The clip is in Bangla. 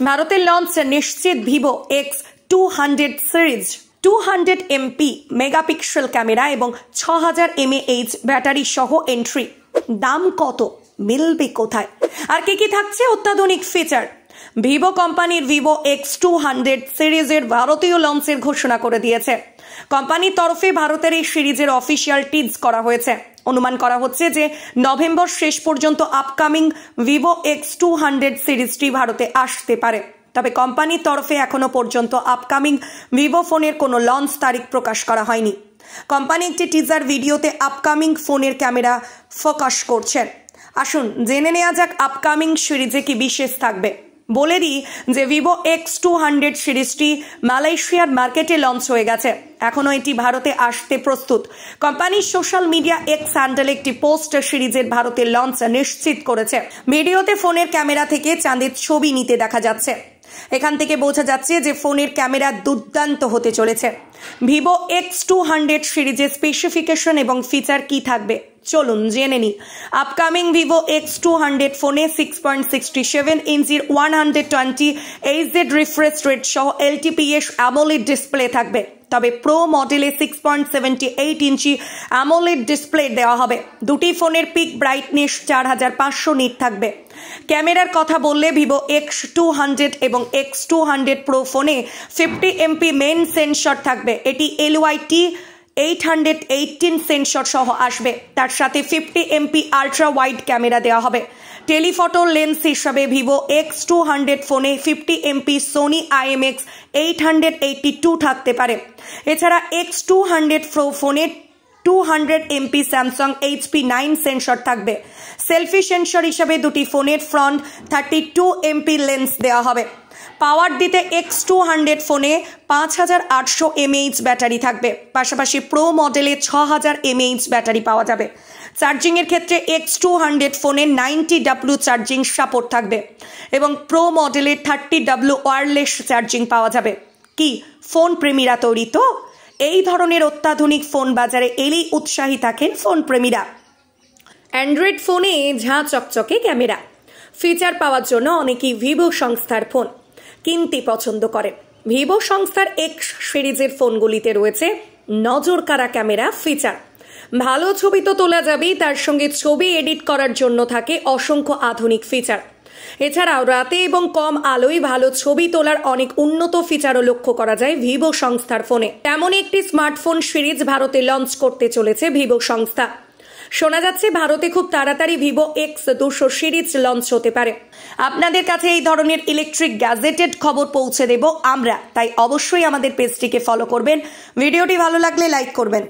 ভারতের লঞ্চ নিশ্চিত Vivo X200 series 200 MP megapixel camera এবং 6000 mAh ব্যাটারি সহ এন্ট্রি। দাম কত, মিলবে কোথায়, আর কি থাকছে অত্যাধুনিক ফিচার? ভিভো কোম্পানির ভিভো X200 সিরিজের ভারতীয় লঞ্চের ঘোষণা করে দিয়েছে। কোম্পানির তরফে ভারতের এই সিরিজের অফিসিয়াল টিজ করা হয়েছে। অনুমান করা হচ্ছে যে নভেম্বর শেষ পর্যন্ত আপকামিং ভিভো X200 সিরিজটি ভারতে আসতে পারে। তবে কোম্পানির তরফে এখনো পর্যন্ত আপকামিং ভিভো ফোনের কোনো লঞ্চ তারিখ প্রকাশ করা হয়নি। কোম্পানি একটি টিজার ভিডিওতে আপকামিং ফোনের ক্যামেরা ফোকাস করছেন। আসুন জেনে নেওয়া যাক আপকামিং সিরিজে কি বিশেষ থাকবে। বলে দিই যে ভিভো X200 সিরিজটি মালয়েশিয়ার মার্কেটে লঞ্চ হয়ে গেছে, এখনও এটি ভারতে আসতে প্রস্তুত। কোম্পানির সোশ্যাল মিডিয়া এক্স হ্যান্ডেলে একটি পোস্ট সিরিজের ভারতে লঞ্চ নিশ্চিত করেছে। ভিডিওতে ফোনের ক্যামেরা থেকে চাঁদের ছবি নিতে দেখা যাচ্ছে। এখান থেকে বোঝা যাচ্ছে যে ফোনের ক্যামেরা দুর্দান্ত হতে চলেছে। ভিভো X200 সিরিজের স্পেসিফিকেশন এবং ফিচার কি থাকবে চলুন জেনে নিই। আপকামিং ভিভো X200 ফোনে 6.67 ইঞ্চির 120Hz রিফ্রেশ রেট সহ LTPS AMOLED ডিসপ্লে থাকবে। তবে প্রো মডেলে 6.78 ইঞ্চি AMOLED ডিসপ্লে দেওয়া হবে। দুটি ফোনের পিক ব্রাইটনেস 4500 নিট থাকবে। ক্যামেরার কথা বললে ভিভো X200 এবং X200 প্রো ফোনে 50 MP মেন সেন্সর থাকবে। এটি LYT-818 সেন্সর সহ আসবে। তার সাথে 50 MP আল্ট্রা ওয়াইড ক্যামেরা দেওয়া হবে। টেলিফটো লেন্স হিসাবে ভিভো X200 ফোনে 50 MP সোনি IMX882 থাকতে পারে। এছাড়া X200 প্রো ফোনে 200 MP স্যামসাং HP9 সেন্সর থাকবে। সেলফি সেন্সর হিসাবে দুটি ফোনের ফ্রন্ট 32 MP লেন্স দেওয়া হবে। পাওয়ার দিতে X200 ফোনে 5800 mAh ব্যাটারি থাকবে। পাশাপাশি প্রো মডেলে 6000 mAh ব্যাটারি পাওয়া যাবে। চার্জিংয়ের ক্ষেত্রে X200 ফোনে 90W চার্জিং সাপোর্ট থাকবে এবং প্রো মডেলে 30W ওয়্যারলেস চার্জিং পাওয়া যাবে। কি ফোন প্রেমীরা তৈরি তো? এই ধরনের অত্যাধুনিক ফোন বাজারে এলেই উৎসাহী থাকেন ফোন প্রেমীরা। অ্যান্ড্রয়েড ফোনে ঝাঁ চকচকে ক্যামেরা ফিচার পাওয়ার জন্য অনেকেই ভিভো সংস্থার ফোন কিনতে পছন্দ করেন। ভিভো সংস্থার X সিরিজের ফোনগুলিতে রয়েছে নজরকাড়া ক্যামেরা ফিচার। ভালো ছবি তো তোলা যাবেই, তার সঙ্গে ছবি এডিট করার জন্য থাকে অসংখ্য আধুনিক ফিচার। এছাড়াও রাতে এবং কম আলোয় ভালো ছবি তোলার অনেক উন্নত ফিচারও লক্ষ্য করা যায় ভিভো সংস্থার ফোনে। তেমন একটি স্মার্টফোন সিরিজ ভারতে লঞ্চ করতে চলেছে ভিভো সংস্থা। শোনা যাচ্ছে ভারতে খুব তাড়াতাড়ি ভিভো X200 সিরিজ লঞ্চ হতে পারে। আপনাদের কাছে এই ধরনের ইলেকট্রিক গ্যাজেটেড খবর পৌঁছে দেব আমরা, তাই অবশ্যই আমাদের পেজটিকে ফলো করবেন। ভিডিওটি ভালো লাগলে লাইক করবেন।